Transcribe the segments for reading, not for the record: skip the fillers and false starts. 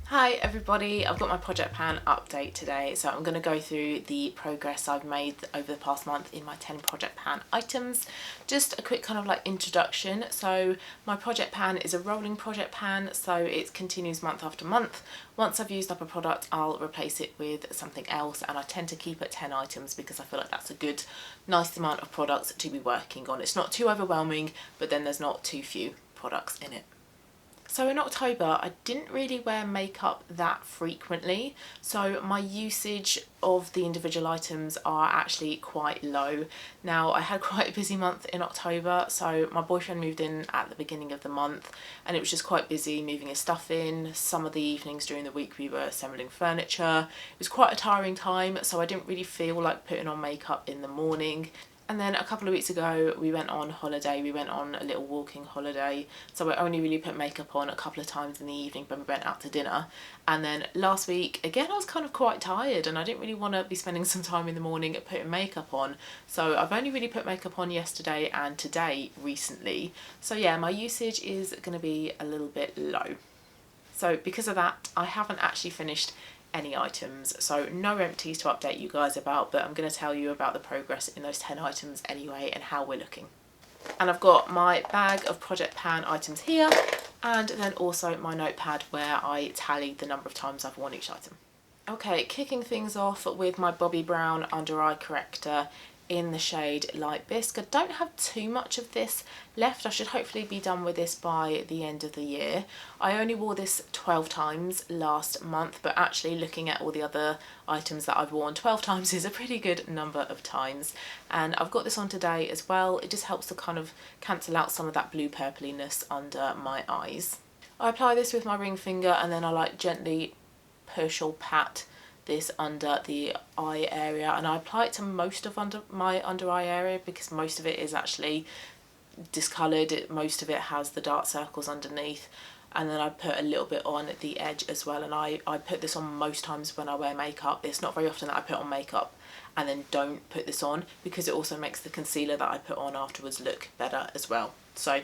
Hi everybody, I've got my project pan update today, so I'm going to go through the progress I've made over the past month in my 10 project pan items. Just a quick kind of like introduction. So my project pan is a rolling project pan, so it continues month after month. Once I've used up a product, I'll replace it with something else, and I tend to keep at 10 items because I feel like that's a good, nice amount of products to be working on. It's not too overwhelming, but then there's not too few products in it. So in October, I didn't really wear makeup that frequently, so my usage of the individual items are actually quite low. Now, I had quite a busy month in October, so my boyfriend moved in at the beginning of the month and it was just quite busy moving his stuff in. Some of the evenings during the week we were assembling furniture. It was quite a tiring time, so I didn't really feel like putting on makeup in the morning. And then a couple of weeks ago we went on holiday, we went on a little walking holiday, so I only really put makeup on a couple of times in the evening when we went out to dinner. And then last week, again, I was kind of quite tired and I didn't really want to be spending some time in the morning putting makeup on, so I've only really put makeup on yesterday and today recently. So yeah, my usage is going to be a little bit low. So because of that, I haven't actually finished any items, so no empties to update you guys about, but I'm going to tell you about the progress in those 10 items anyway and how we're looking. And I've got my bag of project pan items here, and then also my notepad where I tallied the number of times I've worn each item. Okay, kicking things off with my Bobbi Brown under eye corrector in the shade Light Bisque. I don't have too much of this left. I should hopefully be done with this by the end of the year. I only wore this 12 times last month, but actually looking at all the other items that I've worn, 12 times is a pretty good number of times. And I've got this on today as well. It just helps to kind of cancel out some of that blue purpliness under my eyes. I apply this with my ring finger and then I like gently push or pat this under the eye area, and I apply it to most of my under eye area because most of it is actually discoloured. Most of it has the dark circles underneath, and then I put a little bit on the edge as well, and I put this on most times when I wear makeup. It's not very often that I put on makeup and then don't put this on, because it also makes the concealer that I put on afterwards look better as well. So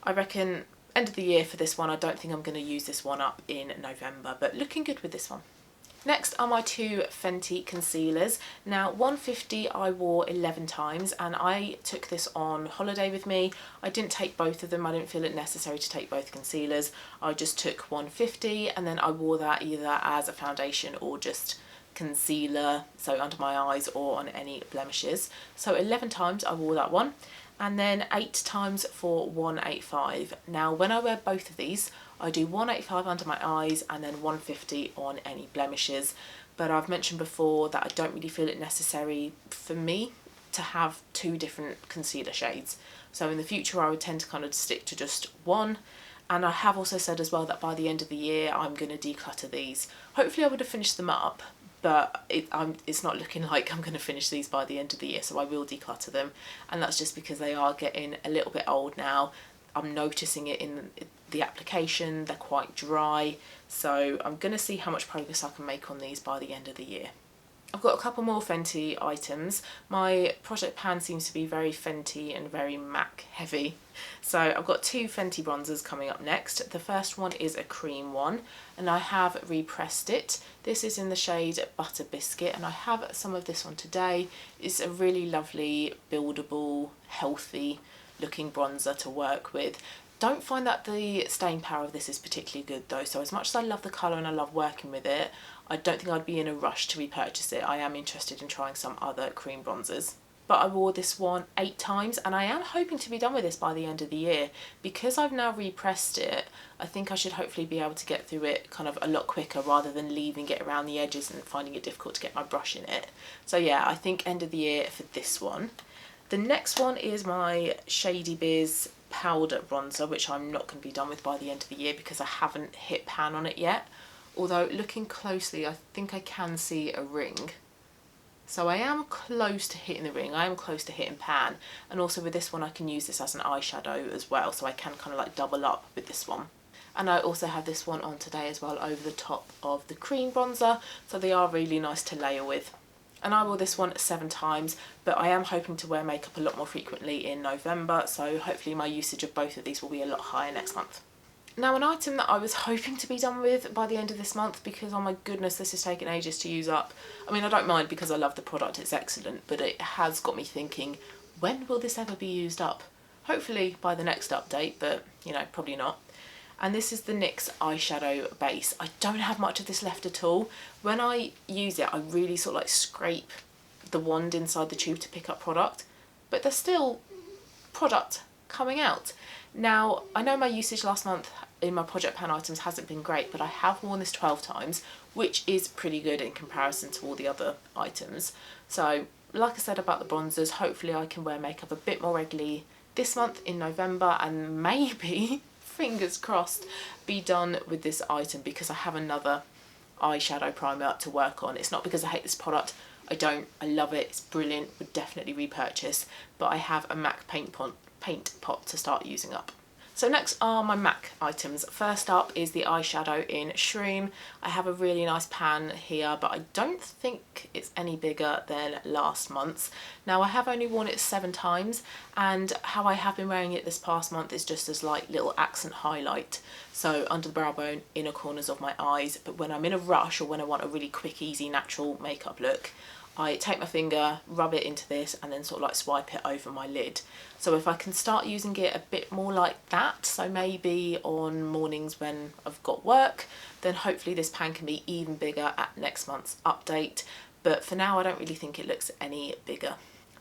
I reckon end of the year for this one. I don't think I'm going to use this one up in November, but looking good with this one. Next are my two Fenty Concealers. Now 150 I wore 11 times and I took this on holiday with me. I didn't take both of them, I didn't feel it necessary to take both concealers. I just took 150 and then I wore that either as a foundation or just concealer, so under my eyes or on any blemishes. So 11 times I wore that one, and then 8 times for 185. Now when I wear both of these, I do 185 under my eyes and then 150 on any blemishes. But I've mentioned before that I don't really feel it necessary for me to have two different concealer shades. So in the future I would tend to kind of stick to just one. And I have also said as well that by the end of the year I'm going to declutter these. Hopefully I would have finished them up, but it's not looking like I'm going to finish these by the end of the year, so I will declutter them. And that's just because they are getting a little bit old now. I'm noticing it in the application, they're quite dry, so I'm going to see how much progress I can make on these by the end of the year. I've got a couple more Fenty items. My project pan seems to be very Fenty and very MAC heavy. So I've got two Fenty bronzers coming up next. The first one is a cream one and I have repressed it. This is in the shade Butter Biscuit and I have some of this on today. It's a really lovely, buildable, healthy looking bronzer to work with. Don't find that the staying power of this is particularly good though, so as much as I love the colour and I love working with it, I don't think I'd be in a rush to repurchase it. I am interested in trying some other cream bronzers. But I wore this one 8 times and I am hoping to be done with this by the end of the year. Because I've now repressed it, I think I should hopefully be able to get through it kind of a lot quicker rather than leaving it around the edges and finding it difficult to get my brush in it. So yeah, I think end of the year for this one. The next one is my Shady Biz powder bronzer, which I'm not going to be done with by the end of the year because I haven't hit pan on it yet. Although looking closely, I think I can see a ring. So I am close to hitting the ring, I am close to hitting pan. And also with this one I can use this as an eyeshadow as well, so I can kind of like double up with this one. And I also have this one on today as well over the top of the cream bronzer, so they are really nice to layer with. And I wore this one 7 times, but I am hoping to wear makeup a lot more frequently in November, so hopefully my usage of both of these will be a lot higher next month. Now, an item that I was hoping to be done with by the end of this month, because oh my goodness, this has taken ages to use up. I mean, I don't mind because I love the product, it's excellent, but it has got me thinking, when will this ever be used up? Hopefully by the next update, but you know, probably not. And this is the NYX Eyeshadow Base. I don't have much of this left at all. When I use it, I really sort of like scrape the wand inside the tube to pick up product, but there's still product coming out. Now, I know my usage last month in my project pan items hasn't been great, but I have worn this 12 times, which is pretty good in comparison to all the other items. So, like I said about the bronzers, hopefully I can wear makeup a bit more regularly this month in November, and maybe, fingers crossed, be done with this item because I have another eyeshadow primer to work on. It's not because I hate this product. I don't. I love it. It's brilliant. Would definitely repurchase. But I have a MAC paint pot to start using up. So next are my MAC items. First up is the eyeshadow in Shroom. I have a really nice pan here, but I don't think it's any bigger than last month's. Now, I have only worn it 7 times, and how I have been wearing it this past month is just as like little accent highlight. So under the brow bone, inner corners of my eyes. But when I'm in a rush or when I want a really quick, easy, natural makeup look, I take my finger, rub it into this, and then sort of like swipe it over my lid. So if I can start using it a bit more like that, so maybe on mornings when I've got work, then hopefully this pan can be even bigger at next month's update. But for now, I don't really think it looks any bigger.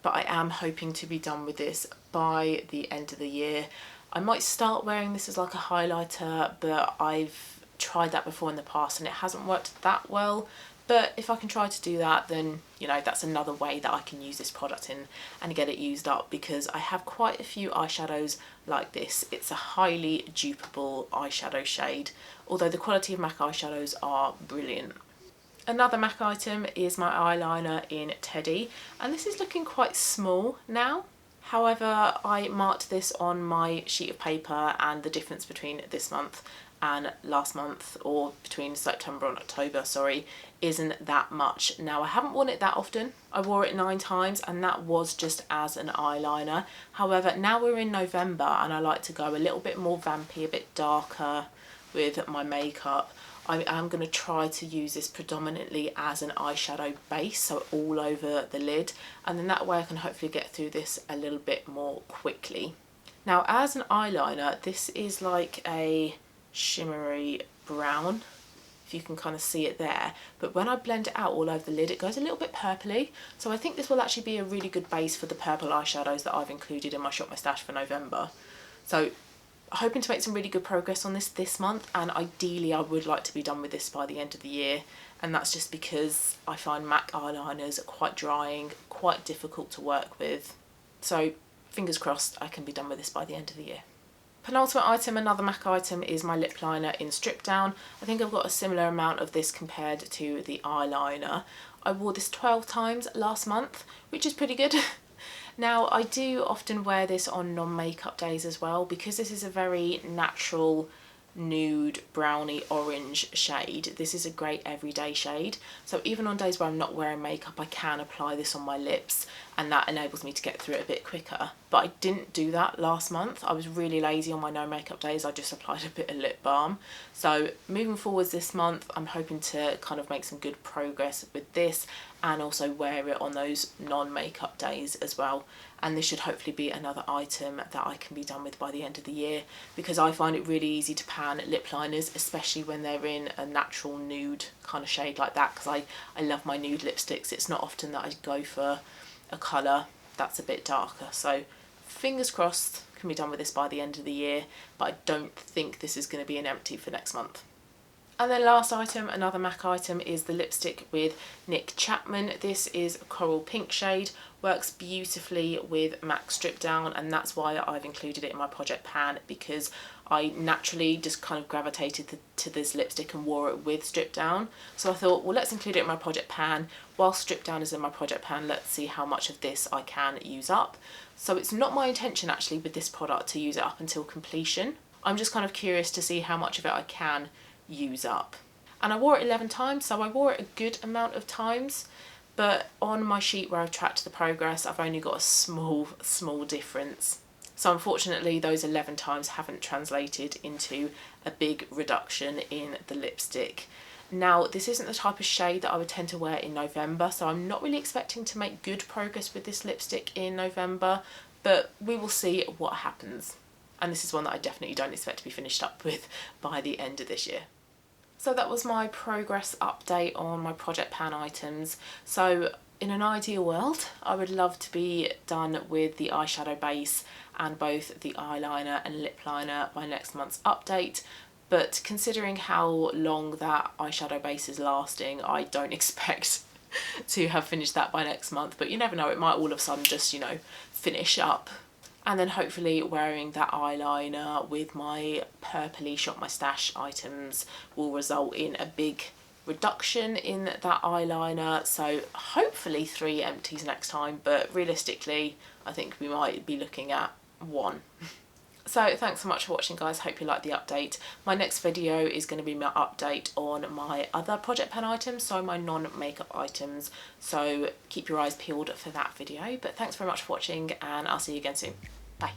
But I am hoping to be done with this by the end of the year. I might start wearing this as like a highlighter, but I've tried that before in the past and it hasn't worked that well. But if I can try to do that, then, you know, that's another way that I can use this product in and get it used up, because I have quite a few eyeshadows like this. It's a highly dupable eyeshadow shade, although the quality of MAC eyeshadows are brilliant. Another MAC item is my eyeliner in Teddy, and this is looking quite small now. However, I marked this on my sheet of paper, and the difference between this month and last month, or between September and October, sorry, isn't that much. Now, I haven't worn it that often. I wore it 9 times and that was just as an eyeliner. However, now we're in November and I like to go a little bit more vampy, a bit darker with my makeup. I am going to try to use this predominantly as an eyeshadow base, so all over the lid, and then that way I can hopefully get through this a little bit more quickly. Now, as an eyeliner, this is like a shimmery brown, if you can kind of see it there, but when I blend it out all over the lid it goes a little bit purpley, so I think this will actually be a really good base for the purple eyeshadows that I've included in my Shop My Stash for November. So hoping to make some really good progress on this month, and ideally I would like to be done with this by the end of the year, and that's just because I find MAC eyeliners quite drying, quite difficult to work with, so fingers crossed I can be done with this by the end of the year. Penultimate item, another MAC item, is my lip liner in Stripdown. I think I've got a similar amount of this compared to the eyeliner. I wore this 12 times last month, which is pretty good. Now, I do often wear this on non-makeup days as well, because this is a very natural nude browny orange shade. This is a great everyday shade, so even on days where I'm not wearing makeup I can apply this on my lips, and that enables me to get through it a bit quicker. But I didn't do that last month. I was really lazy on my no makeup days. I just applied a bit of lip balm. So moving forwards this month, I'm hoping to kind of make some good progress with this and also wear it on those non-makeup days as well. And this should hopefully be another item that I can be done with by the end of the year, because I find it really easy to pan lip liners, especially when they're in a natural nude kind of shade like that, because I love my nude lipsticks. It's not often that I go for a colour that's a bit darker. So fingers crossed can be done with this by the end of the year, but I don't think this is going to be an empty for next month. And then last item, another MAC item, is the lipstick with Nic Chapman. This is a coral pink shade, works beautifully with MAC Stripdown, and that's why I've included it in my project pan, because I naturally just kind of gravitated to this lipstick and wore it with Stripdown. So I thought, well, let's include it in my project pan. While Stripdown is in my project pan, let's see how much of this I can use up. So it's not my intention actually with this product to use it up until completion. I'm just kind of curious to see how much of it I can use up. And I wore it 11 times, so I wore it a good amount of times, but on my sheet where I've tracked the progress I've only got a small difference. So unfortunately those 11 times haven't translated into a big reduction in the lipstick. Now this isn't the type of shade that I would tend to wear in November, so I'm not really expecting to make good progress with this lipstick in November, but we will see what happens. And this is one that I definitely don't expect to be finished up with by the end of this year. So that was my progress update on my project pan items. So in an ideal world, I would love to be done with the eyeshadow base and both the eyeliner and lip liner by next month's update. But considering how long that eyeshadow base is lasting, I don't expect to have finished that by next month. But you never know, it might all of a sudden just, you know, finish up. And then hopefully wearing that eyeliner with my purpley Shop My Stash items will result in a big reduction in that eyeliner. So hopefully 3 empties next time, but realistically I think we might be looking at 1. So thanks so much for watching, guys. Hope you liked the update. My next video is going to be my update on my other project pan items, so my non-makeup items. So keep your eyes peeled for that video. But thanks very much for watching, and I'll see you again soon. Bye.